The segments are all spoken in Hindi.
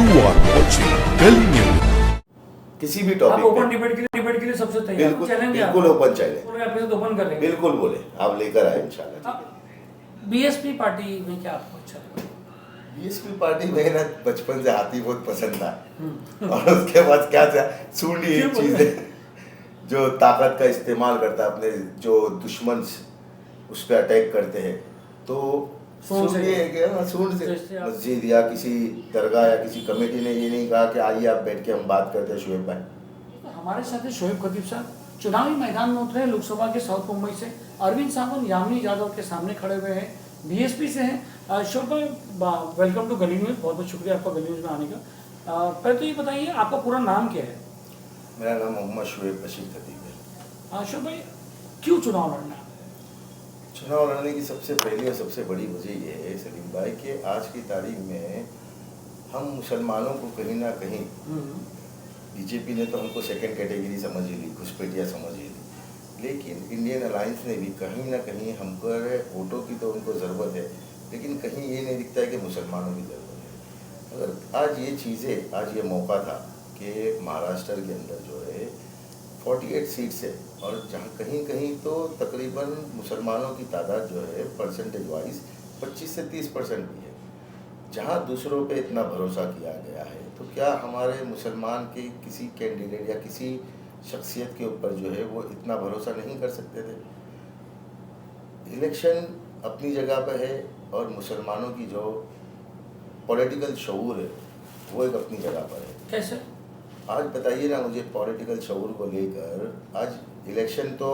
are watching Delhi News. किसी भी आप टॉपिक ओपन डिबेट के लिए सबसे तैयार बिल्कुल चैलेंज है बिल्कुल आपका। ओपन चैलेंज, पूरे एपिसोड ओपन कर रहे हैं। बिल्कुल बोले, आप लेकर आए इंशाल्लाह। अब बीएसपी पार्टी में क्या आपको अच्छा लगा? बीएसपी पार्टी में ना बचपन से हाथी बहुत पसंद था और उसके बाद क्या था, सूंडी एक क्यों चीज है जो ताकत का इस्तेमाल करता है, अपने जो दुश्मन उस पर अटैक करते हैं, तो सूंड से। सूंडी है कि हाँ, सूंड से। जैसे आप- मस्जिद या किसी दरगाह या किसी कमेटी ने ये नहीं कहा कि आइए आप बैठ के हम बात करते हैं शुएब भाई। तो हमारे साथ है शोएब खतीब साहब, चुनावी मैदान में उतरे हैं लोकसभा के साउथ मुंबई से। अरविंद सावंत यामिनी यादव के सामने खड़े हुए हैं, बीएसपी से हैं। शोएब भाई वेलकम टू गली न्यूज़, बहुत बहुत शुक्रिया आपका गली न्यूज़ में आने का। पहले तो ये बताइए आपका पूरा नाम क्या है? मेरा नाम मोहम्मद शुएब बशीर खतीब है। शोएब भाई क्यों चुनाव लड़ना है? चुनाव लड़ने की सबसे पहली और सबसे बड़ी वजह ये है सलीम भाई कि आज की तारीख में हम मुसलमानों को कहीं ना कहीं, बीजेपी ने तो हमको सेकंड कैटेगरी समझ ही ली, घुसपैठिया समझ ही ली, लेकिन इंडियन अलायंस ने भी कहीं ना कहीं हमको वोटों की तो उनको ज़रूरत है, लेकिन कहीं ये नहीं दिखता है कि मुसलमानों की ज़रूरत है। अगर आज ये चीज़ें, आज ये मौका था कि महाराष्ट्र के अंदर जो है 48 सीट्स है और जहाँ कहीं कहीं तो तकरीबन मुसलमानों की तादाद जो है परसेंटेज वाइज 25 से 30% भी है, जहाँ दूसरों पे इतना भरोसा किया गया है, तो क्या हमारे मुसलमान के किसी कैंडिडेट या किसी शख्सियत के ऊपर जो है वो इतना भरोसा नहीं कर सकते थे? इलेक्शन अपनी जगह पर है और मुसलमानों की जो पॉलिटिकल शऊर है वो एक अपनी जगह पर है। कैसे? आज बताइए ना मुझे, पॉलिटिकल शऊर को लेकर आज इलेक्शन तो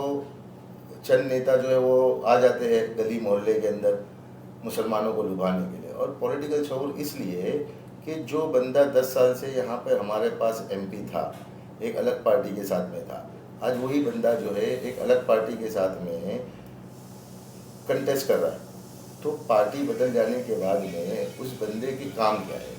चंद नेता जो है वो आ जाते हैं गली मोहल्ले के अंदर मुसलमानों को लुभाने के लिए, और पॉलिटिकल शऊर इसलिए कि जो बंदा 10 साल से यहाँ पर हमारे पास एमपी था, एक अलग पार्टी के साथ में था, आज वही बंदा जो है एक अलग पार्टी के साथ में कंटेस्ट कर रहा है, तो पार्टी बदल जाने के बाद में उस बंदे की काम क्या है?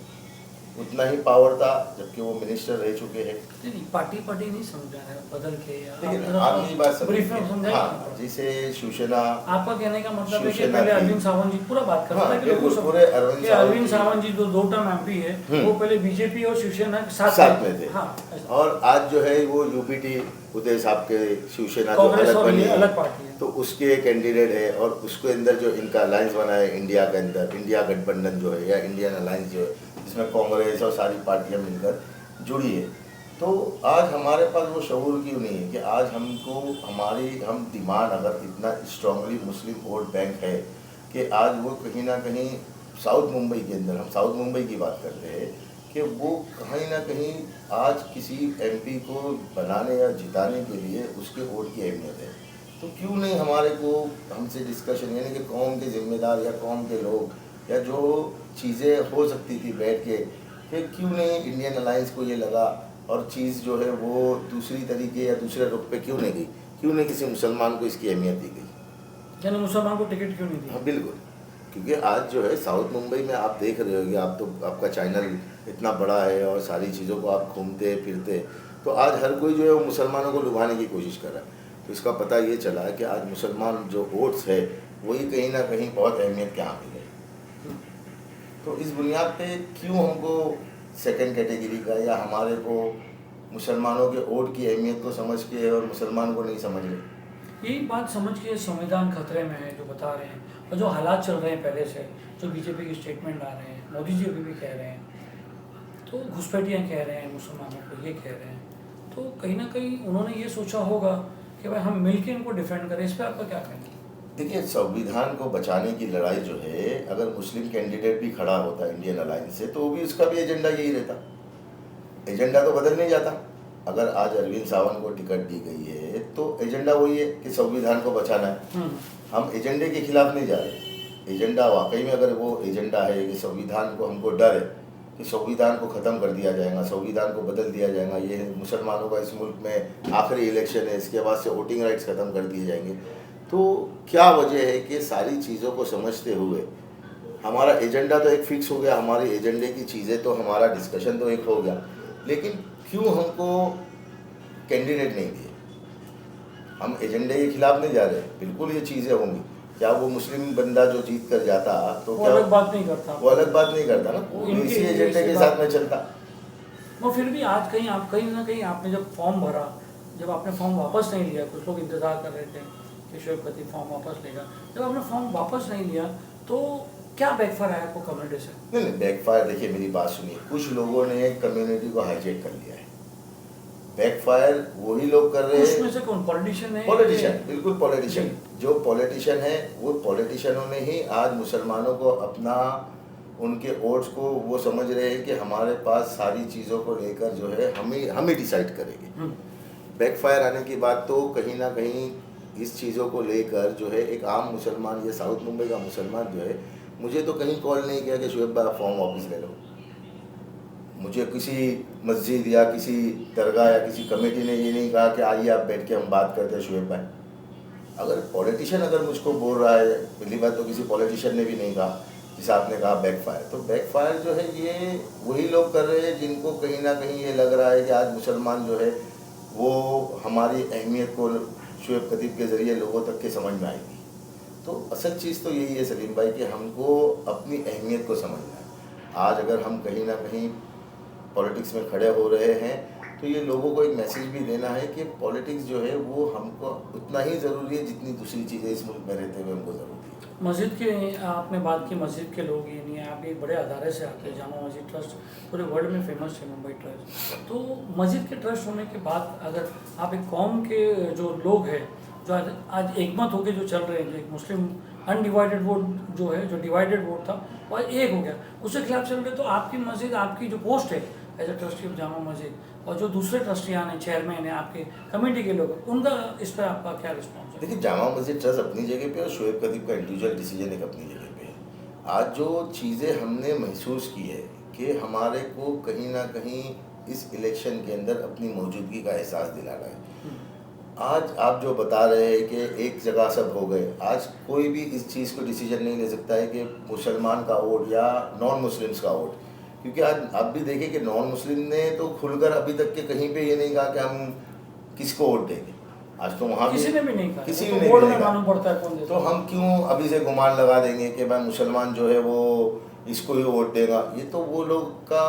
उतना ही पावर था जबकि वो मिनिस्टर रह चुके हैं। नहीं, पार्टी नहीं समझ रहा है, बदल के लेकिन आप मेरी बात ब्रीफ में समझिए, समझाइए। हाँ, जिसे शिवसेना, आपका कहने का मतलब है कि शिवसेना पहले की- अरविंद सावंत जी पूरा बात कर रहा हाँ, था कि लोगों बिल्कुल, को पूरे अरविंद अरविंद सावंत सावंत जी जो 2 टर्म एमपी है वो पहले बीजेपी और शिवसेना के साथ में थे। हाँ, ऐसा। और आज जो है वो यूपीटी उदय साहब के शिवसेना जो कांग्रेस अलग और बनी ये है, अलग पार्टी है। तो उसके कैंडिडेट है और उसके अंदर जो इनका अलायंस बना है इंडिया के अंदर, इंडिया गठबंधन जो है या इंडियन अलायंस जो है, जिसमें कांग्रेस और सारी पार्टियां मिलकर जुड़ी है, तो आज हमारे पास वो शऊर क्यों नहीं है कि आज हमको हम डिमांड, अगर इतना स्ट्रांगली मुस्लिम वोट बैंक है कि आज वो कहीं ना कहीं साउथ मुंबई के अंदर, हम साउथ मुंबई की बात करते हैं कि वो कहीं ना कहीं आज किसी एमपी को बनाने या जिताने के लिए उसके वोट की अहमियत है, तो क्यों नहीं हमारे को हमसे डिस्कशन, यानी कि कौम के जिम्मेदार या कौम के लोग या जो चीज़ें हो सकती थी बैठ के, फिर क्यों नहीं इंडियन अलायंस को ये लगा और चीज़ जो है वो दूसरी तरीके या दूसरे रुख पे क्यों नहीं गई, क्यों नहीं किसी मुसलमान को इसकी अहमियत दी गई? यानी मुसलमान को टिकट क्यों नहीं दी? हाँ बिल्कुल, क्योंकि आज जो है साउथ मुंबई में आप देख रहे होगे, आप तो, आपका चैनल इतना बड़ा है और सारी चीज़ों को आप घूमते फिरते, तो आज हर कोई जो है वो मुसलमानों को लुभाने की कोशिश कर रहा है, तो इसका पता ये चला है कि आज मुसलमान जो वोट्स है वही कहीं ना कहीं बहुत अहमियत के हामिल है। तो इस बुनियाद पे क्यों हमको सेकंड कैटेगरी का या हमारे को मुसलमानों के वोट की अहमियत को समझ के और मुसलमान को नहीं समझ रहे? यही बात समझ के संविधान खतरे में है जो बता रहे हैं, और जो हालात चल रहे हैं पहले से, जो बीजेपी की स्टेटमेंट आ रहे हैं, मोदी जी अभी भी कह रहे हैं, तो घुसपैठियाँ कह रहे हैं मुसलमानों को, ये कह रहे हैं, तो कहीं ना कहीं उन्होंने ये सोचा होगा कि भाई हम मिलके इनको डिफेंड करें। इस पर आपका क्या कहना है? देखिए, संविधान को बचाने की लड़ाई जो है, अगर मुस्लिम कैंडिडेट भी खड़ा होता इंडियन अलायंस से, तो वो भी उसका भी एजेंडा यही रहता, एजेंडा तो बदल नहीं जाता। अगर आज अरविंद सावंत को टिकट दी गई है तो एजेंडा वही है कि संविधान को बचाना है, हम एजेंडे के खिलाफ नहीं जा रहे। एजेंडा वाकई में अगर वो एजेंडा है कि संविधान को, हमको डर है कि संविधान को ख़त्म कर दिया जाएगा, संविधान को बदल दिया जाएगा, ये मुसलमानों का इस मुल्क में आखिरी इलेक्शन है, इसके बाद से वोटिंग राइट्स ख़त्म कर दिए जाएंगे, तो क्या वजह है कि सारी चीज़ों को समझते हुए हमारा एजेंडा तो एक फिक्स हो गया, हमारे एजेंडे की चीज़ें तो, हमारा डिस्कशन तो एक हो गया, लेकिन क्यों हमको कैंडिडेट नहीं दिए? हम एजेंडे के खिलाफ नहीं जा रहे, बिल्कुल ये चीज़ें होंगी, क्या वो मुस्लिम बंदा जो जीत कर जाता तो वो क्या अलग बात नहीं करता। वो अलग बात नहीं करता ना, वो इनके इसी लिए एजेंडे से के बात- साथ में चलता। वो फिर भी आज कहीं ना कहीं आपने जब फॉर्म भरा, जब आपने फॉर्म वापस नहीं लिया, कुछ लोग इंतज़ार कर रहे थे कि शोएब खतीब फॉर्म वापस लेगा, जब आपने फॉर्म वापस नहीं लिया तो क्या बैकफायर आया आपको कम्युनिटी से? नहीं बैकफायर, देखिए मेरी बात सुनिए, कुछ लोगों ने कम्युनिटी को हाईजेक कर लिया है। बैकफायर वही लोग कर रहे उसमें हैं, से कौन पॉलिटिशियन है? पॉलिटिशियन, बिल्कुल पॉलिटिशियन। जो पॉलिटिशियन है वो पॉलिटिशियनों ने ही आज मुसलमानों को अपना, उनके वोट्स को वो समझ रहे हैं कि हमारे पास सारी चीज़ों को लेकर जो है हम ही डिसाइड करेंगे। बैकफायर आने की बात तो कहीं ना कहीं इस चीज़ों को लेकर जो है एक आम मुसलमान, ये साउथ मुंबई का मुसलमान जो है, मुझे तो कहीं कॉल नहीं किया कि शोएब भाई फॉर्म वापस ले लो। मुझे किसी मस्जिद या किसी दरगाह या किसी कमेटी ने ये नहीं कहा कि आइए आप बैठ के हम बात करते हैं शोएब भाई। अगर पॉलिटिशियन अगर मुझको बोल रहा है, पहली बात तो किसी पॉलिटिशियन ने भी नहीं कहा, जिसे आपने कहा बैकफायर, तो बैकफायर जो है ये वही लोग कर रहे हैं जिनको कहीं ना कहीं ये लग रहा है कि आज मुसलमान जो है वो हमारी अहमियत को शोएब खतीब के ज़रिए लोगों तक के समझ में आएगी। तो असल चीज़ तो यही है सलीम भाई कि हमको अपनी अहमियत को समझना है। आज अगर हम कहीं ना कहीं पॉलिटिक्स में खड़े हो रहे हैं तो ये लोगों को एक मैसेज भी देना है कि पॉलिटिक्स जो है वो हमको उतना ही ज़रूरी है जितनी दूसरी चीज़ें इस मुल्क में रहते हुए हमको ज़रूरी है। मस्जिद के आपने बात की, मस्जिद के लोग ये नहीं है, आप एक बड़े अदारे से आते हैं, जामा मस्जिद ट्रस्ट पूरे वर्ल्ड में फेमस है, मुंबई ट्रस्ट। तो मस्जिद के ट्रस्ट होने के बाद अगर आप एक कौम के जो लोग हैं जो आज एकमत होकर जो चल रहे हैं, जो एक मुस्लिम अनडिवाइडेड वोट जो है, जो डिवाइडेड वोट था वह एक हो गया, उसके खिलाफ चल रहे, तो आपकी मस्जिद, आपकी जो पोस्ट है as a trustee of Jama Masjid, और जो दूसरे ट्रस्टियान हैं, चेयरमैन हैं, आपके कमेटी के लोग, उनका इस पर आपका क्या रिस्पॉन्स है? देखिए जामा मस्जिद ट्रस्ट अपनी जगह पे और शोएब खतीब का इंडिविजुअल डिसीजन एक अपनी जगह पे है। आज जो चीज़ें हमने महसूस की है कि हमारे को कहीं ना कहीं इस इलेक्शन के अंदर अपनी मौजूदगी का एहसास दिलाना है। आज आप जो बता रहे हैं कि एक जगह सब हो गए, आज कोई भी इस चीज़ को डिसीजन नहीं ले सकता है कि मुसलमान का वोट या नॉन मुस्लिम्स का वोट, क्योंकि आज आप भी देखें कि नॉन मुस्लिम ने तो खुलकर अभी तक के कहीं पे ये नहीं कहा कि हम किसको वोट देंगे। आज तो वहाँ किसी ने भी नहीं कहा, किसी तो ने बोर्ड भी में नहीं मालूम पड़ता है कौन कहा। देता तो है। हम क्यों अभी से गुमान लगा देंगे कि भाई मुसलमान जो है वो इसको ही वोट देगा। ये तो वो लोग का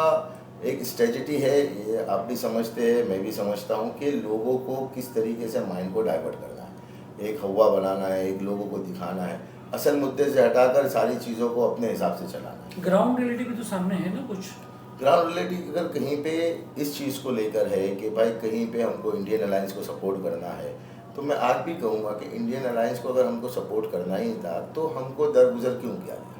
एक स्ट्रेटजी है, ये आप भी समझते हैं, मैं भी समझता हूँ कि लोगों को किस तरीके से माइंड को डाइवर्ट करना है, एक हवा बनाना है, एक लोगों को दिखाना है, असल मुद्दे से हटाकर सारी चीज़ों को अपने हिसाब से चलाना है। ग्राउंड रियलिटी भी तो सामने है ना कुछ। ग्राउंड रियलिटी अगर कहीं पे इस चीज़ को लेकर है कि भाई कहीं पे हमको इंडियन अलायंस को सपोर्ट करना है, तो मैं आज भी कहूँगा कि इंडियन अलायंस को अगर हमको सपोर्ट करना ही था तो हमको दरगुजर क्यों किया गया।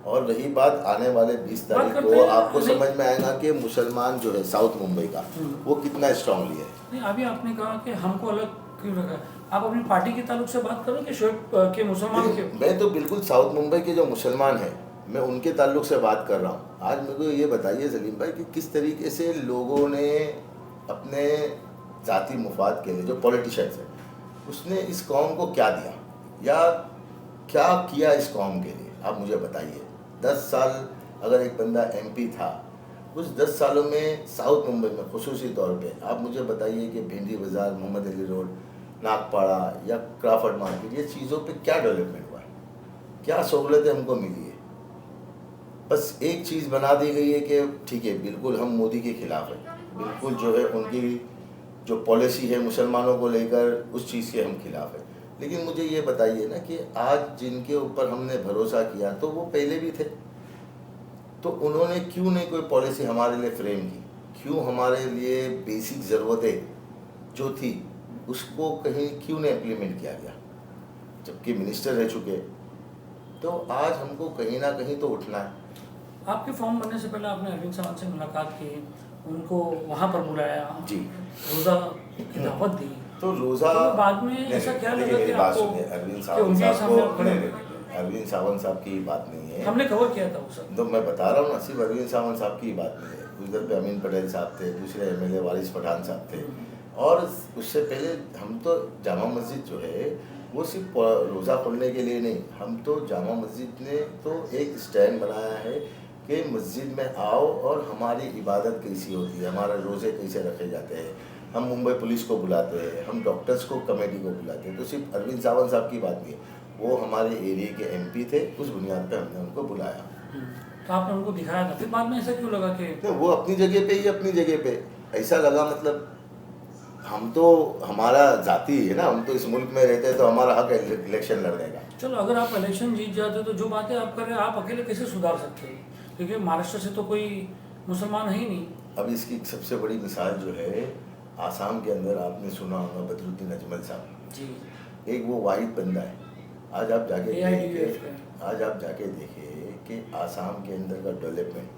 और रही बात आने वाले 20 तारीख को आपको समझ में आएगा कि मुसलमान जो है साउथ मुंबई का वो कितना स्ट्रांगली है। नहीं, अभी आपने कहा कि हमको अलग क्यों रखा, आप अपनी पार्टी के ताल्लुक से बात करो कि शोएब के मुसलमान के। मैं तो बिल्कुल साउथ मुंबई के जो मुसलमान हैं मैं उनके ताल्लुक से बात कर रहा हूँ। आज मेरे को ये बताइए सलीम भाई कि किस तरीके से लोगों ने अपने ज़ाती मुफाद के लिए, जो पॉलिटिशियंस है, उसने इस कौम को क्या दिया या क्या किया इस कौम के लिए, आप मुझे बताइए। 10 साल अगर एक बंदा MP था, उस 10 सालों में साउथ मुंबई में खुसूसी तौर पे आप मुझे बताइए कि भिंडी बाज़ार, मोहम्मद अली रोड, नागपाड़ा या क्राफर्ड मार्केट, ये चीज़ों पे क्या डेवलपमेंट हुआ है, क्या सहूलतें हमको मिली है। बस एक चीज़ बना दी गई है कि ठीक है बिल्कुल हम मोदी के खिलाफ है, बिल्कुल जो है उनकी जो पॉलिसी है मुसलमानों को लेकर उस चीज़ के हम खिलाफ है। लेकिन मुझे ये बताइए ना कि आज जिनके ऊपर हमने भरोसा किया तो वो पहले भी थे, तो उन्होंने क्यों नहीं कोई पॉलिसी हमारे लिए फ्रेम की, क्यों हमारे लिए बेसिक ज़रूरतें जो थी उसको कहीं क्यों नहीं इम्प्लीमेंट किया गया, जबकि मिनिस्टर रह चुके। तो आज हमको कहीं ना कहीं तो उठना है। आपके फॉर्म बनने से पहले आपने अरविंद सावंत से मुलाकात की, उनको वहाँ पर बुलाया जी, रोज़ा की दावत दी, तो रोज़ा तो बाद में ऐसा क्या लगा कि बात आपको सुनिए, अरविंद कि सावंत उनके साहब सामने को आप खड़े अरविंद सावंत साहब की बात नहीं है, हमने कवर किया था वो सब। तो मैं बता रहा हूँ ना, सिर्फ अरविंद सावंत साहब की बात नहीं है। उधर पे अमीन पटेल साहब थे, दूसरे MLA वारिस पठान साहब थे, और उससे पहले हम तो जामा मस्जिद जो है वो सिर्फ रोज़ा खोलने के लिए नहीं, हम तो जामा मस्जिद ने तो एक स्टैंड बनाया है कि मस्जिद में आओ और हमारी इबादत कैसी होती है, हमारे रोज़े कैसे रखे जाते हैं, हम मुंबई पुलिस को बुलाते हैं, हम डॉक्टर्स को कमेटी को बुलाते हैं। तो सिर्फ अरविंद सावंत साहब की बात नहीं है, वो हमारे एरिया के एमपी थे, उस बुनियाद पर हमने उनको बुलाया। तो आपने उनको दिखाया था, फिर बाद में ऐसा क्यों लगा कि तो वो अपनी जगह पे ही, अपनी जगह पे ऐसा लगा, मतलब हम तो, हमारा जाति है ना, हम तो इस मुल्क में रहते हैं, तो हमारा हक है इलेक्शन लड़ने का। चलो अगर आप इलेक्शन जीत जाते तो जो बातें आप कर रहे हैं आप अकेले कैसे सुधार सकते हैं, क्योंकि महाराष्ट्र से तो कोई मुसलमान है ही नहीं। अब इसकी सबसे बड़ी मिसाल जो है, आसाम के अंदर आपने सुना होगा बदरुद्दीन अजमल साहब जी, एक वो वाहिद बंदा है। आज आप जाके AIDUF देखिए, आज आप जाके देखिए कि आसाम के अंदर का डेवलपमेंट,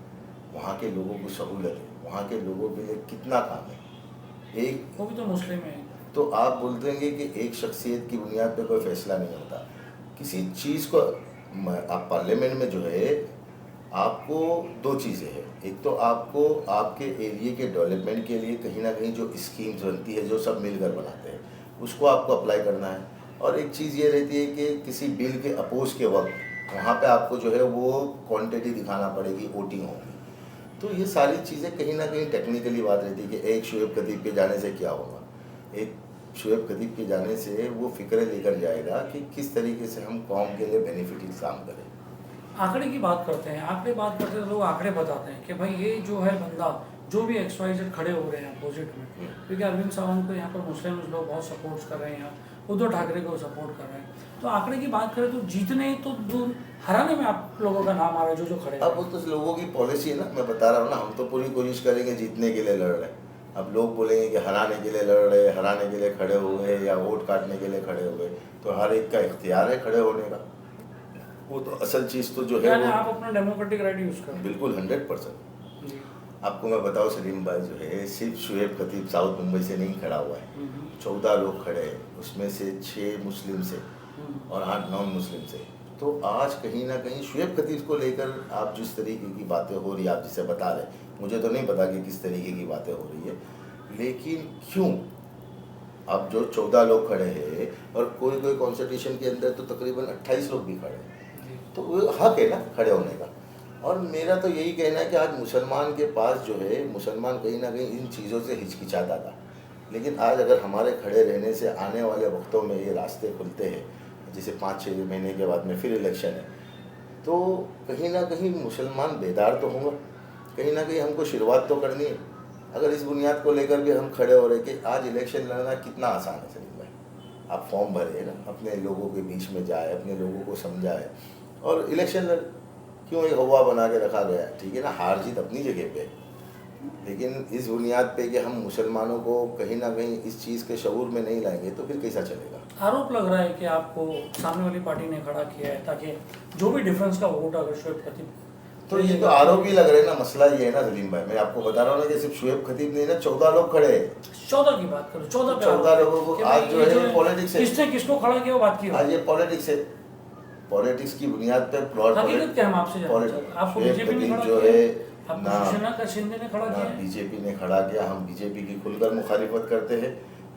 वहाँ के लोगों को सहूलत है, वहाँ के लोगों के लिए कितना काम है। एक वो भी तो मुस्लिम है। तो आप बोलते हैं कि एक शख्सियत की बुनियाद पे कोई फैसला नहीं होता किसी चीज़ को। आप पार्लियामेंट में जो है, आपको दो चीज़ें हैं, एक तो आपको आपके एरिया के डेवलपमेंट के लिए कहीं ना कहीं जो स्कीम्स बनती है, जो सब मिलकर बनाते हैं, उसको आपको अप्लाई करना है। और एक चीज़ ये रहती है कि किसी बिल के अपोज के वक्त वहाँ पे आपको जो है वो क्वांटिटी दिखाना पड़ेगी, वोटिंग होगी। तो ये सारी चीज़ें कहीं ना कहीं टेक्निकली बात रहती है कि एक शुएब खतीब के जाने से क्या होगा। एक शुएब खतीब के जाने से वो फिक्र लेकर जाएगा कि किस तरीके से हम कौम के लिए बेनिफिट काम करें। आंकड़े की बात करते हैं, आंकड़े बात करते हैं तो लोग आंकड़े बताते हैं कि भाई ये जो है बंदा, जो भी XYZ खड़े हो रहे हैं अपोजिट में, क्योंकि अरविंद सावंत को यहाँ पर मुस्लिम लोग बहुत सपोर्ट कर रहे हैं, उद्धव ठाकरे को सपोर्ट कर रहे हैं। तो आंकड़े की बात करें तो जीतने तो दूर, हराने में आप लोगों का नाम आ रहा है जो खड़े हैं। अब वो तो लोगों की पॉलिसी है ना, मैं बता रहा हूँ ना, हम तो पूरी कोशिश करेंगे जीतने के लिए लड़ रहे हैं। अब लोग बोलेंगे कि हराने के लिए लड़ रहे, हराने के लिए खड़े हुए या वोट काटने के लिए खड़े हुए, तो हर एक का इख्तियार है खड़े होने का। वो तो असल चीज़ तो जो है यानी वो आप अपना डेमोक्रेटिक राइट यूज़ करें। बिल्कुल 100%। जी। आपको मैं बताऊँ, सलीम भाई जो है सिर्फ शुएब खतीब साउथ मुंबई से नहीं खड़ा हुआ है, 14 लोग खड़े हैं, उसमें से 6 मुस्लिम से और 8 नॉन मुस्लिम से। तो आज कहीं ना कहीं शुएब खतीब को लेकर आप जिस तरीके की बातें हो रही है, आप जिसे बता रहे, मुझे तो नहीं पता कि किस तरीके की बातें हो रही है, लेकिन क्यों अब जो 14 लोग खड़े हैं और कोई कोई कॉन्स्टिट्यूशन के अंदर तो तकरीबन 28 लोग भी खड़े हैं, तो वो हक है ना खड़े होने का। और मेरा तो यही कहना है कि आज मुसलमान के पास जो है, मुसलमान कहीं ना कहीं इन चीज़ों से हिचकिचाता था, लेकिन आज अगर हमारे खड़े रहने से आने वाले वक्तों में ये रास्ते खुलते हैं, जैसे 5-6 महीने के बाद में फिर इलेक्शन है, तो कहीं ना कहीं मुसलमान बेदार तो होंगे, कहीं ना कहीं हमको शुरुआत तो करनी है। अगर इस बुनियाद को लेकर भी हम खड़े हो रहे कि आज इलेक्शन लड़ना कितना आसान है सलीम भाई, आप फॉर्म भरे ना, अपने लोगों के बीच में जाए, अपने लोगों को समझाए और इलेक्शन लड़। क्यों एक हवा बना के रखा गया है, ठीक है ना, हार जीत अपनी जगह पे, लेकिन इस बुनियाद पे कि हम मुसलमानों को कहीं ना कहीं इस चीज़ के शऊर में नहीं लाएंगे तो फिर कैसा चलेगा। आरोप लग रहा है कि आपको सामने वाली पार्टी ने खड़ा किया है ताकि जो भी डिफरेंस का वोट अगर शुएब खतीब, तो ये तो आरोप ही लग रहे हैं ना। मसला ये है ना सलीम भाई, मैं आपको बता रहा हूँ ना कि सिर्फ शुएब खतीब नहीं ना, 14 लोग खड़े हैं। 14 की बात करो, 14 लोगों को आज जो है पॉलिटिक्स है, किसने किसको खड़ा किया वो बात की आज ये पॉलिटिक्स है, पॉलिटिक्स की बुनियाद पे प्लॉट हकीकत क्या हम आपसे आपको बीजेपी ने खड़ा जो किया है आपको ना, शिवसेना का शिंदे ने खड़ा किया है? बीजेपी ने खड़ा किया। हम बीजेपी की खुलकर मुखालिफत करते हैं,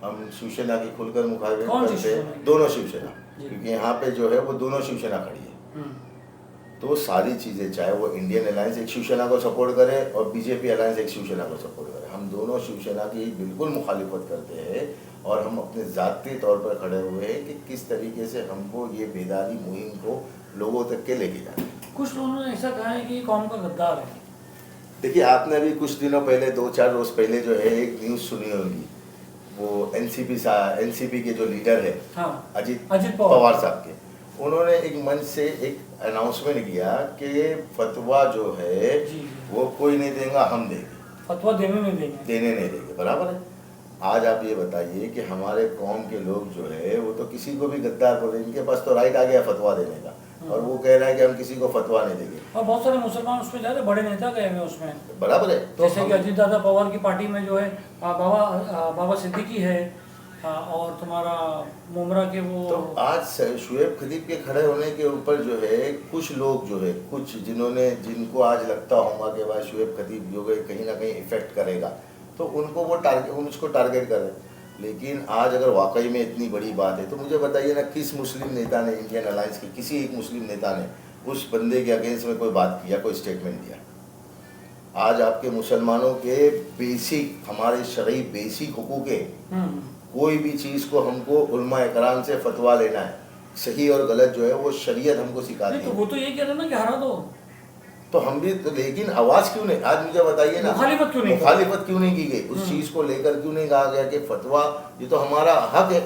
हम शिवसेना की खुलकर मुखालिफत कौन सी करते हैं, शिवसेना? दोनों शिवसेना, जी। क्योंकि यहाँ पे जो है वो दोनों शिवसेना खड़ी है। तो सारी चीज़ें, चाहे वो इंडियन अलायंस एक शिवसेना को सपोर्ट करे और बीजेपी अलायंस एक शिवसेना को सपोर्ट करे, हम दोनों शिवसेना की बिल्कुल मुखालिफत करते हैं और हम अपने ज़ाती तौर पर खड़े हुए हैं कि किस तरीके से हमको ये बेदारी मुहिम को लोगों तक के लेके जाना। कुछ लोगों ने ऐसा कहा है कि कौम का गद्दार है। देखिए, आपने भी कुछ दिनों पहले, 2-4 रोज़ पहले जो है एक न्यूज़ सुनी होगी, वो एनसीपी के जो लीडर है, हाँ, अजीत पवार पवार साहब के, उन्होंने एक मंच से एक अनाउंसमेंट किया कि फतवा जो है जी। वो कोई नहीं देगा, हम देंगे, फतवा देने नहीं देंगे। बराबर है। आज आप ये बताइए कि हमारे कौम के लोग जो है वो तो किसी को भी गद्दार बोले, इनके पास तो राइट आ गया फतवा देने का, और वो कह रहा है कि हम किसी को फतवा नहीं देंगे। और बहुत सारे मुसलमान उसमें जा रहे, बड़े नेता गए हुए उसमें, बराबर है। तो जैसे कि अजीत दादा पवार की पार्टी में जो है बाबा सिद्दीकी है, और तुम्हारा मुमरा के वो, तो आज शुएब खतीब के खड़े होने के ऊपर जो है कुछ लोग जो है, कुछ जिनको आज लगता होगा कि भाई शुएब खतीब जो है कहीं ना कहीं इफेक्ट करेगा, तो उनको वो उसको टारगेट करें। लेकिन आज अगर वाकई में इतनी बड़ी बात है तो मुझे बताइए ना, किस मुस्लिम नेता ने, इंडियन अलायंस के किसी एक मुस्लिम नेता ने उस बंदे के अगेंस्ट में कोई बात किया, कोई स्टेटमेंट दिया? आज आपके मुसलमानों के बेसिक, हमारे शरई बेसिक हुकूक है। कोई भी चीज़ को हमको उलमा इकराम से फतवा लेना है, सही और गलत जो है वो शरीयत हमको सिखाती नहीं, तो है। वो तो ये कह रहे ना कि हरा दो, तो हम भी तो, लेकिन आवाज़ क्यों नहीं, आज मुझे बताइए ना, मुखालिफत क्यों नहीं मुखालिफत क्यों नहीं की गई? उस चीज़ को लेकर क्यों नहीं कहा गया कि फतवा ये तो हमारा हक है?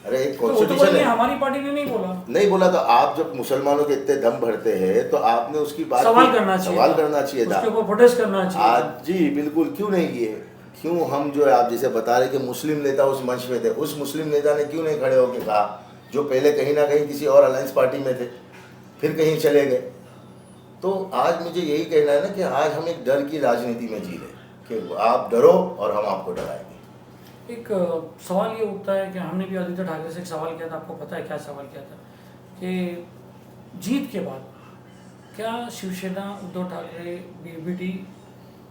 अरे एक तो वो तो कॉन्स्टिट्यूशन है। हमारी पार्टी ने नहीं बोला। नहीं बोला तो आप जब मुसलमानों के इतने दम भरते हैं तो आपने उसकी बात सवाल करना चाहिए, सवाल करना चाहिए था, उसके ऊपर प्रोटेस्ट करना चाहिए। आज जी बिल्कुल क्यों नहीं किए? क्यों हम जो है आप जैसे बता रहे कि मुस्लिम नेता उस मंच पे थे, उस मुस्लिम नेता ने क्यों नहीं खड़े होकर कहा, जो पहले कहीं ना कहीं किसी और अलायंस पार्टी में थे फिर कहीं चले गए? तो आज मुझे यही कहना है ना कि आज हम एक डर की राजनीति में जी रहे कि आप डरो और हम आपको डराएंगे। एक सवाल ये उठता है कि हमने भी आदित्य ठाकरे से एक सवाल किया था, आपको पता है क्या सवाल किया था, कि जीत के बाद क्या शिवसेना उद्धव ठाकरे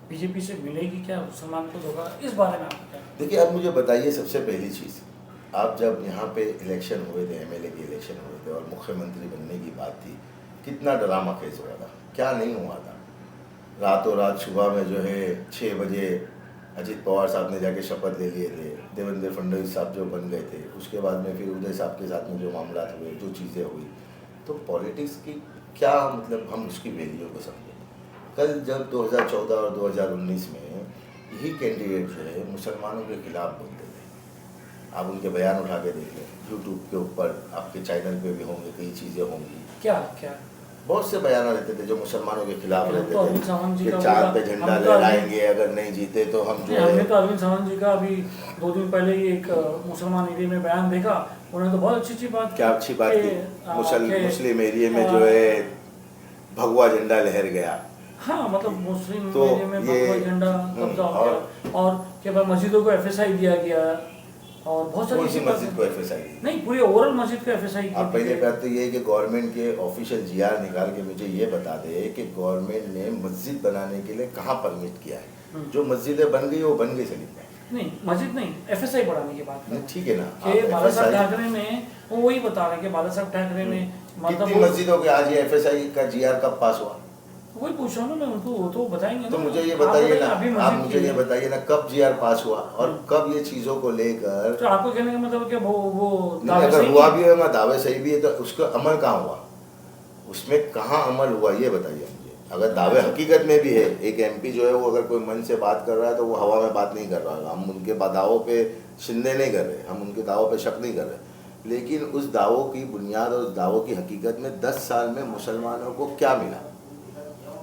बीजेपी से मिलेगी, क्या मुसलमान को धोखा, इस बारे में आपको क्या? देखिए अब मुझे बताइए, सबसे पहली चीज़, आप जब यहाँ पे इलेक्शन हुए थे, एमएलए के इलेक्शन हुए थे और मुख्यमंत्री बनने की बात थी, कितना ड्रामा खेज हुआ था, क्या नहीं हुआ था? रातों रात सुबह में जो है 6 बजे अजित पवार साहब ने जाके शपथ ले लिए थे, देवेंद्र फडणवीस साहब जो बन गए थे, उसके बाद में फिर उदय साहब के साथ में जो मामला हुए, जो चीज़ें हुई, तो पॉलिटिक्स की क्या मतलब हम उसकी वैल्यू को समझें। कल जब 2014 और 2019 में यही कैंडिडेट जो है मुसलमानों के खिलाफ बोलते थे, आप उनके बयान उठा के देख लें, यूट्यूब के ऊपर आपके चैनल पे भी होंगे, कई चीज़ें होंगी, क्या क्या बहुत से बयान रहते थे जो मुसलमानों के खिलाफ रहते तो अरविंद सावंत जी थे का कि चांद पे बोला, झंडा हम तो लहराएंगे, अगर नहीं जीते तो हम जो हमने है। तो अरविंद सावंत जी का अभी 2 दिन पहले ही एक मुसलमान एरिया में बयान देखा, उन्होंने तो बहुत अच्छी बात क्या अच्छी बात की, मुस्लिम एरिया में जो है भगवा झंडा लहर गया। हाँ, मतलब मुस्लिम तो एरिया में भगवा झंडा कब्जा हो गया, और क्या भाई मस्जिदों को एफएसआई दिया गया, और बहुत सारी कौन सी ऐसी बातें- मस्जिद को एफएसआई? नहीं, पूरी ओवरऑल मस्जिद को एफएसआई आप पहले बात तो ये है कि गवर्नमेंट के ऑफिशियल जीआर निकाल के मुझे ये बता दे कि गवर्नमेंट ने मस्जिद बनाने के लिए कहाँ परमिट किया है। जो मस्जिदें बन गई वो बन गई, चली जाए। नहीं, मस्जिद नहीं, एफएसआई बढ़ाने की बात नहीं, ठीक है ना, कि बाला साहब FSI ठाकरे ने, वो वही बता रहे हैं कि बाला साहब ठाकरे ने कितनी मस्जिदों के आज ये एफएसआई का जीआर कब पास हुआ? वही पूछ रहा हूँ ना मैं उनको, वो तो बताएंगे तो ना। मुझे ये आप बताइए ना, अभी आप मस्जिद मुझे की ये है। बताइए ना, कब जीआर पास हुआ और कब ये चीजों को लेकर। तो आपको कहने का मतलब कि वो नहीं, दावे अगर सही हुआ नहीं? भी है, दावे सही भी है, तो उसका अमल कहाँ हुआ, उसमें कहाँ अमल हुआ, ये बताइए मुझे। अगर दावे हकीकत में भी है, एक एमपी जो है वो अगर कोई मन से बात कर रहा है तो वो हवा में बात नहीं कर रहा है, हम उनके दावों पे शिंदे नहीं कर रहे, हम उनके दावों पे शक नहीं कर रहे, लेकिन उस दावों की बुनियाद और उस दावों की हकीकत में 10 साल में मुसलमानों को क्या मिला?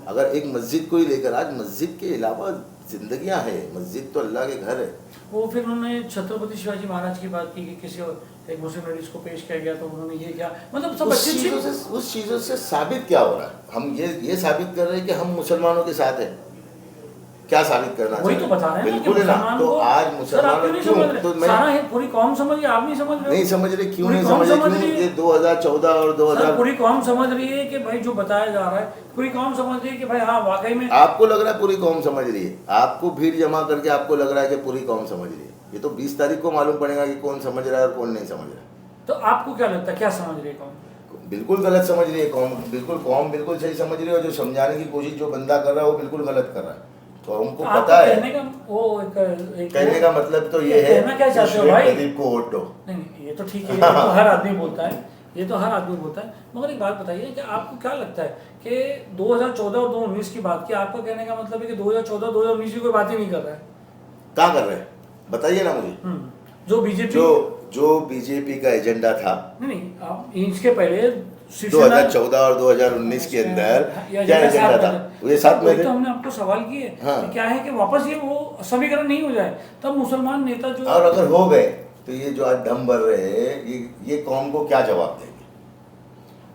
अगर एक मस्जिद को ही लेकर, आज मस्जिद के अलावा जिंदगियां हैं, मस्जिद तो अल्लाह के घर है। वो फिर उन्होंने छत्रपति शिवाजी महाराज की बात की कि किसी और एक मुस्लिम लेडीज को पेश किया गया, तो उन्होंने ये क्या, मतलब सब उस चीज़ों से साबित क्या हो रहा है? हम ये साबित कर रहे हैं कि हम मुसलमानों के साथ हैं। क्या साबित करना वही तो बता रहे हैं ना कि बिल्कुल है ना। मुसलमान तो को- आज सर, आप मुसलमान क्यों नहीं क्यों, समझ रहे? तो मैं सारा है, पूरी कौम समझ रही है, आप नहीं समझ रहे हो? नहीं समझ रहे, क्यों पूरी नहीं कौम समझ रहे? समझ क्यों रही है। ये 2014 और सर, 2000 पूरी कौम समझ रही है कि भाई जो बताया जा रहा है, पूरी कौम समझ रही है कि भाई हाँ वाकई में। आपको लग रहा है पूरी कौम समझ रही है, आपको भीड़ जमा करके आपको लग रहा है कि पूरी कौम समझ रही है। ये तो 20 तारीख को मालूम पड़ेगा कि कौन समझ रहा है और कौन नहीं समझ रहा है। तो आपको क्या लगता है, क्या समझ रही है कौम? बिल्कुल गलत समझ रही है कौम, कौम बिल्कुल सही समझ रही है, और जो समझाने की कोशिश जो बंदा कर रहा है वो बिल्कुल गलत कर रहा है। तो हमको आपको पता है, कहने का वो एक कहने का मतलब तो ये है कहना क्या चाहते हो कि भाई? प्रदीप को वोट दो। नहीं, ये तो ठीक है, ये तो हर आदमी बोलता है, ये तो हर आदमी बोलता है, मगर एक बात बताइए कि आपको क्या लगता है कि 2014 और 2019 की बात की, आपका कहने का मतलब है कि 2014 2019 की कोई बात ही नहीं कर रहा है? क्या कर रहे हैं बताइए ना मुझे। जो बीजेपी जो बीजेपी का एजेंडा था नहीं, आप इसके पहले 2014 और 2019 के अंदर क्या एजेंडा था, वो ये साथ में थे। तो हमने आपको सवाल किए हाँ। कि क्या है कि वापस ये वो समीकरण नहीं हो जाए, तब मुसलमान नेता जो और अगर हो गए तो ये जो आज दम भर रहे हैं, ये कौम को क्या जवाब देंगे?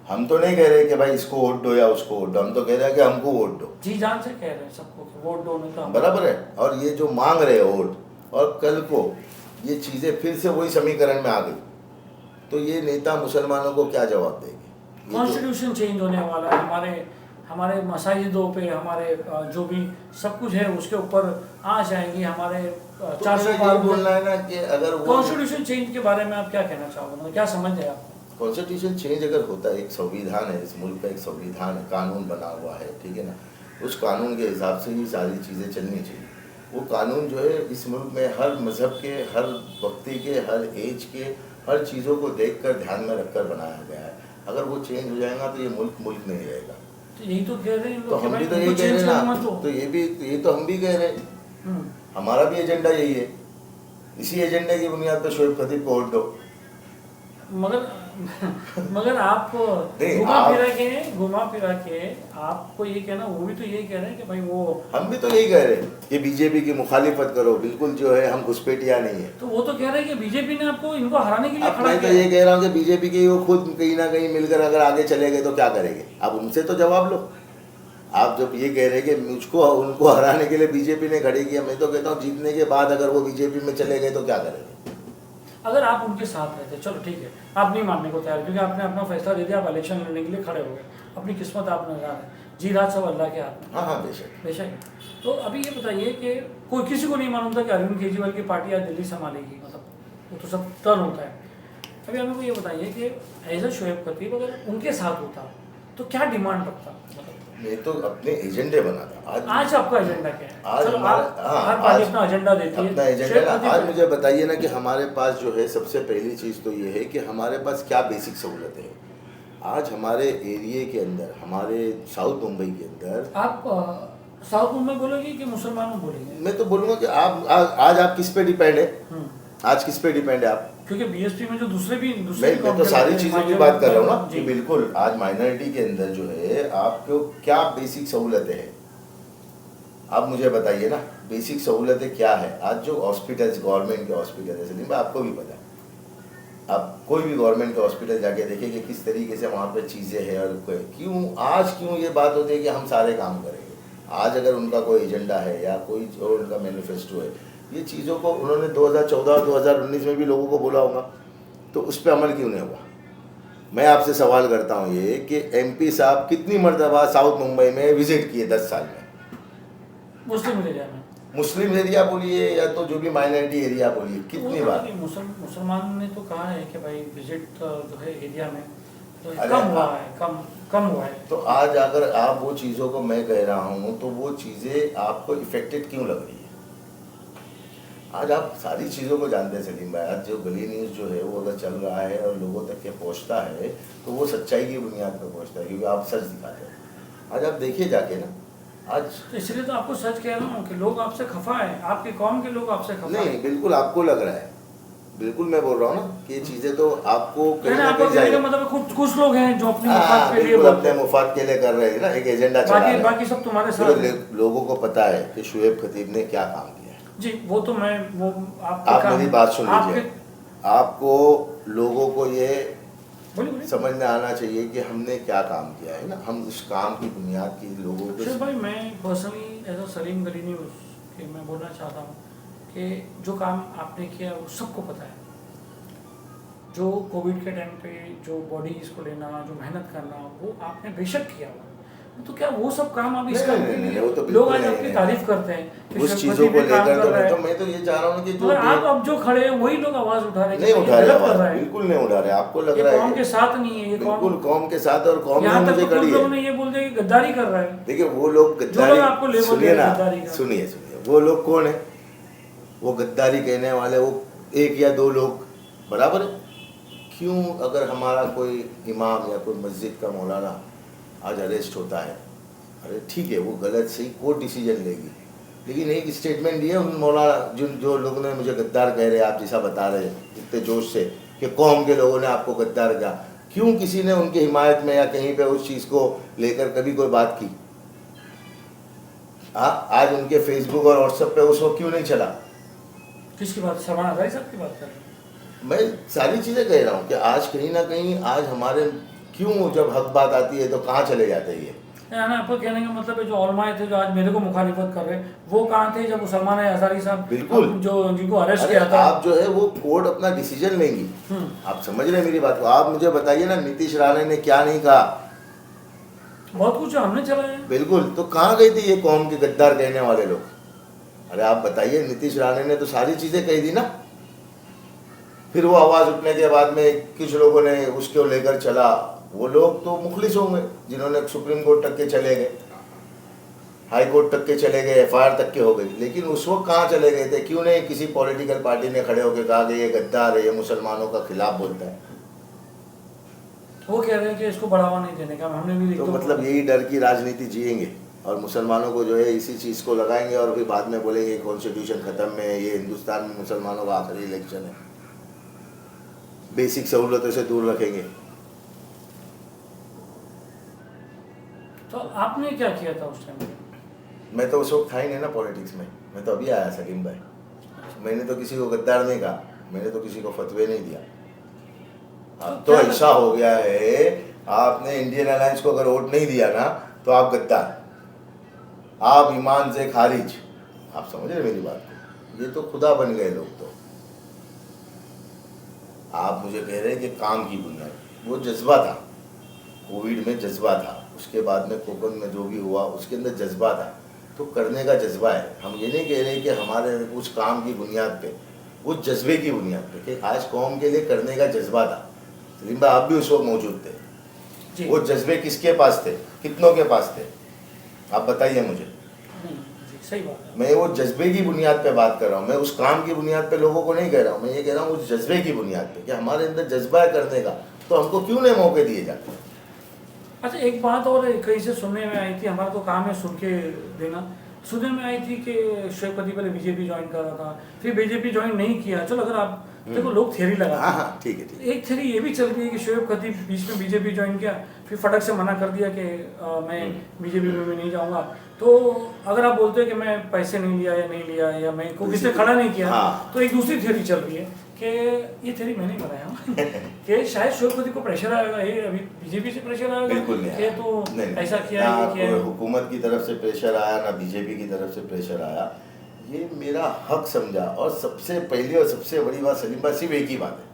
हम तो नहीं कह रहे कि भाई इसको वोट दो या उसको वोट दो, हम तो कह रहे हैं कि हमको वोट दो। जी जान से कह रहे हैं सबको कि वोट दो, नहीं तो हम- बराबर है। और ये जो मांग रहे हैं वोट, और कल को ये चीज़ें फिर से वही समीकरण में आ गई, तो ये नेता मुसलमानों को क्या जवाब देंगे? कॉन्स्टिट्यूशन चेंज होने वाला है, हमारे मसाजिदों पे, हमारे जो भी सब कुछ है उसके ऊपर आ जाएंगी, हमारे 400 पार बोलना है ना कि अगर वो कॉन्स्टिट्यूशन चेंज के बारे में आप क्या कहना चाहोगे, मतलब क्या समझ है आप? कॉन्स्टिट्यूशन चेंज अगर होता है, एक संविधान है, इस मुल्क का एक संविधान है, कानून बना हुआ है, ठीक है ना। उस कानून के हिसाब से ही सारी चीज़ें चलनी चाहिए। वो कानून जो है इस मुल्क में हर मज़हब के, हर वक्ती के, हर एज के, हर चीज़ों को देखकर ध्यान में रखकर बनाया गया है। अगर वो चेंज हो जाएगा तो ये मुल्क मुल्क नहीं रहेगा। तो यही तो कह रहे हैं तो हम भी तो यही कह रहे हैं ना, तो ये तो हम भी कह रहे हैं। हमारा भी एजेंडा यही है। इसी एजेंडे की बुनियाद पर शोएब खतीब को वोट दो। मगर आप घुमा फिरा के आपको ये कहना, वो भी तो यही कह रहे हैं कि भाई वो, हम भी तो यही कह रहे हैं कि बीजेपी की मुखालिफत करो, बिल्कुल जो है हम घुसपैठिया नहीं है। तो वो तो कह रहे हैं कि बीजेपी ने आपको इनको हराने के लिए अब मैं तो ये कह रहा हूँ कि बीजेपी के वो खुद कहीं ना कहीं मिलकर अगर आगे चले गए तो क्या करेंगे। अब उनसे तो जवाब लो। आप जब ये कह रहे हैं कि मुझको उनको हराने के लिए बीजेपी ने खड़ी किया, मैं तो कहता हूँ जीतने के बाद अगर वो बीजेपी में चले गए तो क्या करेंगे। अगर आप उनके साथ रहते, चलो ठीक है, आप नहीं मानने को तैयार क्योंकि आपने अपना फैसला दे दिया, आप इलेक्शन लड़ने के लिए खड़े हो गए, अपनी किस्मत आपने लगा है, जी रात सब अल्लाह के हाथ में। हाँ बेशक बेशक। तो अभी ये बताइए कि कोई किसी को नहीं मालूम था कि अरविंद केजरीवाल की पार्टी आज दिल्ली संभालेगी, मतलब वो तो सब टर्न होता है। अभी हमें को ये बताइए कि एज ए शोएब खतीब अगर उनके साथ होता तो क्या डिमांड रखता, मतलब मैं तो अपने एजेंडे बनाता। आज आपका एजेंडा क्या है? आज हर पार्टी अपना एजेंडा देती है, अपना एजेंडा ना। आज मुझे बताइए ना कि हमारे पास जो है सबसे पहली चीज़ तो ये है कि हमारे पास क्या बेसिक सहूलतें हैं। आज हमारे एरिए के अंदर, हमारे साउथ मुंबई के अंदर, आप साउथ मुंबई बोलोगे कि मुसलमानों बोलेंगे? मैं तो बोलूँगा कि आज आप किस पे डिपेंड है, आज किस पे डिपेंड है आप? मैं तो सारी चीज़ों की बात कर रहा हूँ ना कि बिल्कुल आज माइनॉरिटी के अंदर जो है आपको क्या बेसिक सहूलतें हैं, आप मुझे बताइए ना बेसिक सहूलतें क्या है। आज जो हॉस्पिटल्स, गवर्नमेंट के हॉस्पिटल है सलीम भाई, आपको भी पता है, आप कोई भी गवर्नमेंट के हॉस्पिटल जाके देखिए कि किस तरीके से वहाँ पे चीज़ें हैं और क्यों ये बात होती है कि हम सारे काम करेंगे। आज अगर उनका कोई एजेंडा है या कोई और उनका मैनिफेस्टो है, ये चीज़ों को उन्होंने 2014 और 2019 में भी लोगों को बोला होगा, तो उस पर अमल क्यों नहीं हुआ। मैं आपसे सवाल करता हूँ ये कि एमपी साहब कितनी मरतबा साउथ मुंबई में विजिट किए 10 साल में? मुस्लिम एरिया बोलिए या तो जो भी माइनॉरिटी एरिया बोलिए, कितनी बार? मुसलमान ने तो कहा है कि भाई विजिट जो है एरिया में तो कम हुआ है। तो आज अगर आप वो चीज़ों को मैं कह रहा हूँ तो वो चीज़ें आपको इफेक्टेड क्यों लग रही है? आज आप सारी चीज़ों को जानते हैं सलीम भाई। आज जो गली न्यूज़ जो है वो अगर चल रहा है और लोगों तक के पहुँचता है तो वो सच्चाई की बुनियाद पर पहुँचता है, क्योंकि आप सच दिखाते हैं। आज आप देखिए जाके ना, आज तो इसलिए तो आपको सच कह रहा हूँ कि लोग आपसे खफा है, आपके कौम के लोग आपसे खफा नहीं, बिल्कुल आपको लग रहा है, बिल्कुल मैं बोल रहा हूँ ना कि ये चीज़ें तो आपको कहीं ना कहीं जाएगा। मतलब कुछ लोग हैं जो अपने मुफाद के लिए अपने मुफाद के लिए कर रहे हैं ना, एक एजेंडा चला रहे हैं। बाकी सब तुम्हारे साथ। लोगों को पता है कि शोएब खतीब ने क्या काम किया है जी, वो तो मैं आप मेरी बात सुन लीजिए। आपको लोगों को ये समझ में आना चाहिए कि हमने क्या काम किया है ना, हम उस काम की बुनियाद की लोगों को। भाई मैं पर्सनली एज अ सलीम गली न्यूज़ कि मैं बोलना चाहता हूँ कि जो काम आपने किया वो सबको पता है। जो कोविड के टाइम पे जो बॉडीज को लेना, जो मेहनत करना, वो आपने बेशक किया हुआ। तो क्या वो सब काम आप इसका लोग आज आपकी तारीफ करते हैं उस चीजों को लेकर, तो मैं तो ये चाह रहा हूँ कि जो आप अब जो खड़े हैं वही लोग आवाज उठा रहे हैं। नहीं उठा रहे, बिल्कुल नहीं उठा रहे। आपको लग रहा है कौम के साथ नहीं है, ये बिल्कुल कौम के साथ, और कौम यहाँ तक तो लोग ने ये बोलते हैं कि गद्दारी कर रहा है। देखिए वो लोग गद्दारी, सुनिए ना, सुनिए वो लोग कौन है? वो गद्दारी कहने वाले वो 1 या 2 लोग बराबर है। क्यों अगर हमारा कोई इमाम या कोई मस्जिद का मौलाना आज अरेस्ट होता है, अरे ठीक है वो गलत सही कोर्ट डिसीजन लेगी, लेकिन एक स्टेटमेंट दिया उन मौलाना जो लोगों ने मुझे गद्दार कह रहे हैं, आप जैसा बता रहे हैं इतने जोश से कि कौम के लोगों ने आपको गद्दार कहा, क्यों किसी ने उनकी हिमायत में या कहीं पे उस चीज़ को लेकर कभी कोई बात की? आज उनके फेसबुक और व्हाट्सएप पे उसको क्यों नहीं चला? किसकी बात? सलमान आजारी साहब की बात कर रहे हैं? मैं सारी चीज़ें कह रहा हूँ कि आज कहीं ना कहीं आज हमारे क्यों जब हक बात आती है तो कहाँ चले जाते हैं ये? आपको कहने का मतलब है जो औलमाए थे जो आज मेरे को मुखालिफत कर रहे हैं वो कहाँ थे जब सलमान आजारी साहब बिल्कुल जो जिनको अरेस्ट किया था? आप जो है वो कोर्ट अपना डिसीजन लेंगी। आप समझ रहे हैं मेरी बात को? आप मुझे बताइए ना नीतीश राणे ने क्या नहीं कहा? बहुत कुछ हमने चलाया। बिल्कुल, तो कहाँ गई थी ये कौम के गद्दार कहने वाले लोग? अरे आप बताइए, नीतीश राणे ने तो सारी चीज़ें कही थी ना। फिर वो आवाज़ उठने के बाद में कुछ लोगों ने उसको लेकर चला, वो लोग तो मुखलिस होंगे जिन्होंने सुप्रीम कोर्ट तक के चले गए। हाई कोर्ट तक के चले गए, FIR तक के हो गई, लेकिन उस वक्त कहाँ चले गए थे? क्यों नहीं किसी पॉलिटिकल पार्टी ने खड़े होकर कहा कि ये गद्दार है, ये मुसलमानों का खिलाफ बोलता है? वो कह रहे हैं कि इसको बढ़ावा नहीं देने का, हमने भी तो मतलब यही डर की राजनीति जिएंगे और मुसलमानों को जो है इसी चीज़ को लगाएंगे और फिर बाद में बोलेंगे कॉन्स्टिट्यूशन ख़त्म है, ये हिंदुस्तान में मुसलमानों का आखिरी इलेक्शन है, बेसिक सहूलतों से दूर रखेंगे। तो आपने क्या किया था उस टाइम? मैं तो उस वक्त था ही नहीं ना पॉलिटिक्स में, मैं तो अभी आया सलीम भाई। मैंने तो किसी को गद्दार नहीं कहा, मैंने तो किसी को फतवे नहीं दिया। अब तो ऐसा हो गया है, आपने इंडियन अलायंस को अगर वोट नहीं दिया ना तो आप गद्दार, आप ईमान से खारिज। आप समझ रहे मेरी बात को? ये तो खुदा बन गए लोग। तो आप मुझे कह रहे हैं कि काम की बुनियाद, वो जज्बा था, कोविड में जज्बा था, उसके बाद में कोकन में जो भी हुआ उसके अंदर जज्बा था, तो करने का जज्बा है। हम ये नहीं कह रहे कि हमारे उस काम की बुनियाद पे, उस जज्बे की बुनियाद पे कि आज कौम के लिए करने का जज्बा था। सलीम भाई आप भी उस वक्त मौजूद थे, वो जज्बे किसके पास थे, कितनों के पास थे, आप बताइए मुझे। सही बात है। मैं वो जज्बे की बुनियाद पे बात कर रहा हूँ, मैं उस काम की बुनियाद पे लोगों को नहीं कह रहा हूँ, मैं ये कह रहा हूँ उस जज्बे की बुनियाद पे कि हमारे अंदर जज्बा है करने का, तो हमको क्यों नहीं मौके दिए जाते? अच्छा, एक बात और कहीं से सुनने में आई थी, हमारा तो काम है सुन के देना, सुनने में आई थी कि शोएब खतीब पहले बीजेपी ज्वाइन कर रहा था, फिर बीजेपी ज्वाइन नहीं किया। चलो अगर आप देखो, लोग थ्योरी लगा, हाँ ठीक है, ठीक है। एक थ्योरी ये भी चल रही है कि शोएब खतीब बीच में बीजेपी ज्वाइन किया, फिर फटक से मना कर दिया कि मैं बीजेपी में भी नहीं जाऊंगा। तो अगर आप बोलते हो कि मैं पैसे नहीं लिया या नहीं लिया या मैं को किसी खड़ा नहीं किया, हाँ। तो एक दूसरी थ्योरी चल रही है कि ये थ्योरी मैंने बनाया हूँ कि शायद शोएब खतीब को प्रेशर आएगा, ये अभी बीजेपी से प्रेशर आएगा, बिल्कुल नहीं कि तो नहीं, ऐसा किया ना है, कोई हुकूमत की तरफ से प्रेशर आया ना बीजेपी की तरफ से प्रेशर आया। ये मेरा हक समझा। और सबसे पहली और सबसे बड़ी बात सलीम भाई सिर्फ एक ही बात है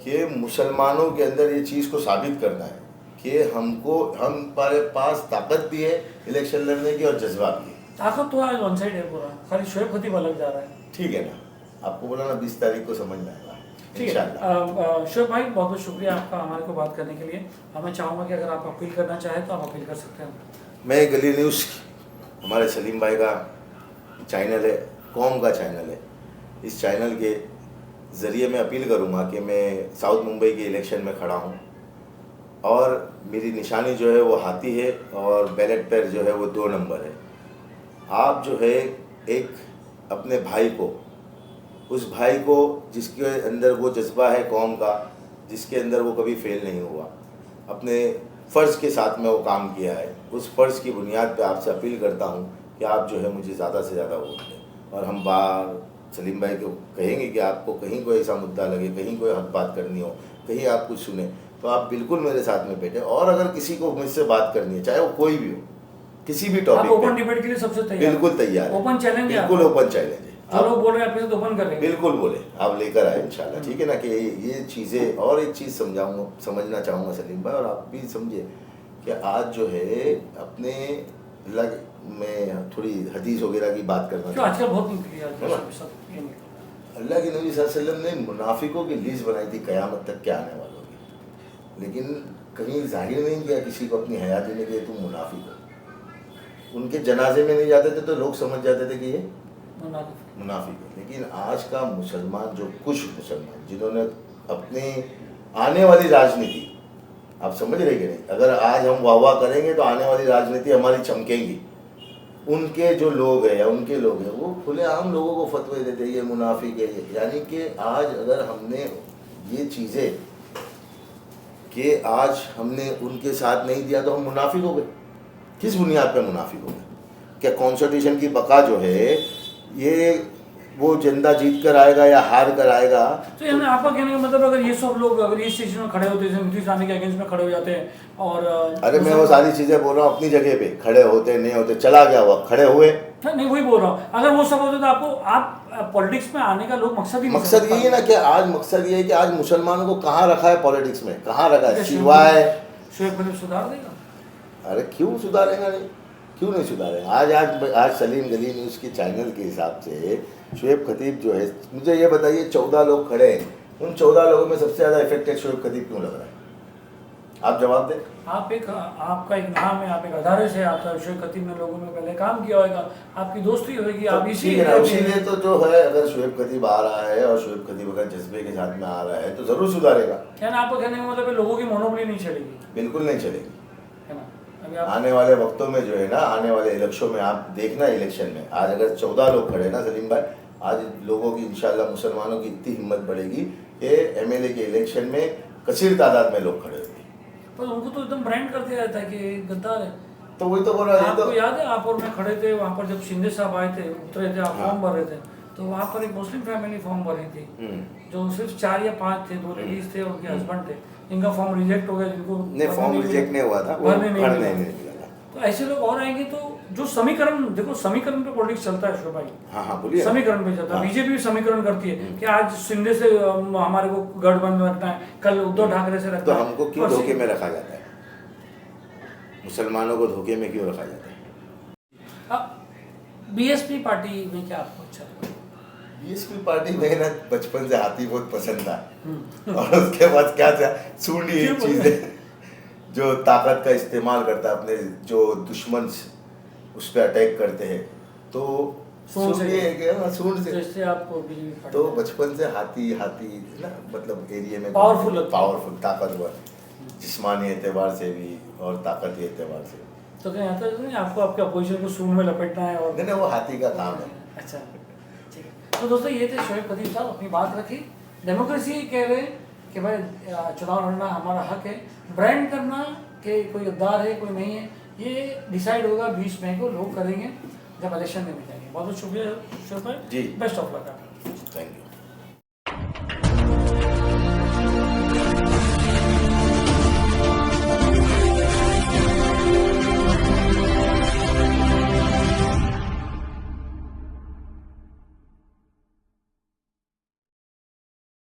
कि मुसलमानों के अंदर ये चीज़ को साबित करना है कि हमारे पास ताकत भी है इलेक्शन लड़ने की और जज्बा भी है। ताकत तो आज वन साइड है पूरा, खाली शोएब खतीब अलग जा रहा है। ठीक है ना, आपको बोला ना 20 तारीख को समझ में आएगा ठीक है। शोएब भाई बहुत बहुत शुक्रिया आपका हमारे को बात करने के लिए। मैं चाहूँगा कि अगर आप अपील करना चाहें तो आप अपील कर सकते हैं। मैं गली न्यूज़ हमारे सलीम भाई का चैनल है, कौम का चैनल है, इस चैनल के ज़रिए मैं अपील करूँगा कि मैं साउथ मुंबई के इलेक्शन में खड़ा हूँ और मेरी निशानी जो है वो हाथी है और बैलेट पर जो है वो 2 नंबर है। आप जो है एक अपने भाई को, उस भाई को जिसके अंदर वो जज्बा है कौम का, जिसके अंदर वो कभी फेल नहीं हुआ, अपने फ़र्ज़ के साथ में वो काम किया है, उस फ़र्ज़ की बुनियाद पे आपसे अपील करता हूँ कि आप जो है मुझे ज़्यादा से ज़्यादा वोट दें। और हम सलीम भाई को कहेंगे कि आपको कहीं कोई ऐसा मुद्दा लगे, कहीं कोई हक बात करनी हो, कहीं आप कुछ सुने, तो आप बिल्कुल मेरे साथ में बैठे। और अगर किसी को मुझसे बात करनी है, चाहे वो कोई भी हो, किसी भी टॉपिक, ओपन डिबेट के लिए सबसे तैयार, बिल्कुल तैयार है, ओपन चैलेंज, बिल्कुल ओपन चैलेंज है। जो लोग बोल रहे हैं आप ओपन कर रहे हैं, बिल्कुल बोले, आप लेकर आए इंशाल्लाह, ठीक है ना। कि ये चीज़ें, और एक चीज़ समझना चाहूँगा सलीम भाई, और आप भी समझिए कि आज जो है अपने लग में थोड़ी हदीस वगैरह की बात करना क्यों आजकल बहुत निकली है। अल्लाह के नबी सल्लल्लाहु अलैहि वसल्लम ने मुनाफिकों की लिस्ट बनाई थी क़यामत तक के आने वालों की, लेकिन कहीं जाहिर नहीं किया किसी को अपनी हयाती में कि तुम मुनाफिक हो। उनके जनाजे में नहीं जाते थे तो लोग समझ जाते थे कि ये मुनाफिक है। लेकिन आज का मुसलमान, जो कुछ मुसलमान जिन्होंने अपनी आने वाली राजनीति, आप समझ रहे कि नहीं, अगर आज हम वाह वाह करेंगे तो आने वाली राजनीति हमारी चमकेगी। उनके जो लोग हैं या उनके लोग हैं वो खुलेआम लोगों को फतवे देते हैं ये मुनाफिक है। यानी कि आज अगर हमने ये चीज़ें कि आज हमने उनके साथ नहीं दिया तो हम मुनाफिक हो गए। किस बुनियाद पे मुनाफिक हो गए? क्या कॉन्स्टिट्यूशन की बका जो है ये वो जिंदा जीत कर आएगा या हार कर आएगा? तो यानी आपका कहने का मतलब अगर ये सब लोग अगर इस चीज़ में खड़े होते हैं, नीतीश रानी के अगेंस्ट में खड़े हो जाते हैं और अरे मैं वो सारी चीज़ें बोल रहा हूँ अपनी जगह पे, खड़े होते नहीं होते, चला गया हुआ, खड़े हुए नहीं, वही बोल रहा हूँ। अगर वो सब होते तो आपको, आप पॉलिटिक्स में आने का लोग मकसद यही है ना कि आज मकसद ये है कि आज मुसलमानों को कहाँ रखा है पॉलिटिक्स में, कहाँ रखा है सिवाय शोएब खतीब सुधार देगा। अरे क्यों सुधारेगा? नहीं, क्यों नहीं सुधारेगा? आज सलीम गली न्यूज़ के चैनल के हिसाब से शोएब खतीब जो है, मुझे ये बताइए 14 लोग खड़े हैं, उन 14 लोगों में सबसे ज़्यादा इफेक्टेड शोएब खतीब क्यों लग रहा है? आप जवाब दें। आपका एक नाम है, आप एक अदारे से, आप शोएब खतीब ने लोगों में पहले काम किया होगा, आपकी दोस्ती होगी, आप इसी ठीक है ना, इसीलिए तो जो है, अगर शोएब खतीब आ रहा है और शोएब खतीब अगर जज्बे के साथ में आ रहा है तो जरूर सुधारेगा। क्या ना, आपको कहने का मतलब है लोगों की मोनोपोली नहीं चलेगी, बिल्कुल नहीं चलेगी, है ना। अभी आप आने वाले वक्तों में जो है ना, आने वाले इलेक्शन में आप देखना, इलेक्शन में आज अगर 14 लोग खड़े ना सलीम भाई, आज लोगों की इंशाल्लाह मुसलमानों की इतनी हिम्मत बढ़ेगी कि एमएलए के इलेक्शन में कसीर तादाद में लोग खड़े होंगे। पर उनको तो एकदम ब्रांड कर दिया जाता है कि गद्दार है। तो वही तो बोल रहा है। आपको तो याद है, आप और मैं खड़े थे वहाँ पर जब शिंदे साहब आए थे, उतरे थे, आप हाँ। फॉर्म भर रहे थे, तो वहाँ पर एक मुस्लिम फैमिली फॉर्म भर रही थी, जो सिर्फ 4 या 5 थे, 2 लेडीज थे, उनके हस्बैंड थे, इनका फॉर्म रिजेक्ट हो गया, जिनको नहीं, फॉर्म रिजेक्ट नहीं हुआ था, वो भरने नहीं भरने मिला। नहीं मिला था। तो ऐसे लोग और आएंगे तो जो समीकरण, देखो समीकरण पे पॉलिटिक्स चलता है शोएब भाई, हाँ बोलिए। समीकरण पे चलता है। हाँ। बीजेपी भी समीकरण करती है कि आज शिंदे से हमारे को गठबंधन रखना है, कल उद्धव ठाकरे से तो रखना है। हमको क्यों और धोखे में रखा जाता है, मुसलमानों को धोखे में क्यों रखा जाता है? बीएसपी पार्टी में क्या आपको अच्छा लगा? बीएसपी पार्टी में ना बचपन से हाथी बहुत पसंद था और उसके बाद क्या था, सूंडी एक चीज है जो ताकत का इस्तेमाल करता है, अपने जो दुश्मन उस पर अटैक करते हैं, तो सूंड से। सूंडी है क्या, सूंड से। जैसे आपको बीजेपी पार्टी तो बचपन से हाथी ना, मतलब एरिया में Powerful लगता है। पावरफुल, ताकतवर, जिस्मानी एतबार से भी और ताकती एतबार से। तो क्या आता है नहीं आपको, आपके अपोजिशन को सूंड में लपेटना है और नहीं वो हाथी का काम है। अच्छा ठीक है। तो दोस्तों ये थे शोएब खतीब साहब, अपनी बात रखी। डेमोक्रेसी कह रहे हैं कि भाई चुनाव लड़ना हमारा हक है, ब्रांड करना कि कोई गद्दार है कोई नहीं है, ये डिसाइड होगा 20 मई को, लोग करेंगे जब इलेक्शन में जाएंगे। बहुत बहुत शुक्रिया शोएब भाई जी, बेस्ट ऑफ लक आपका। Thank you.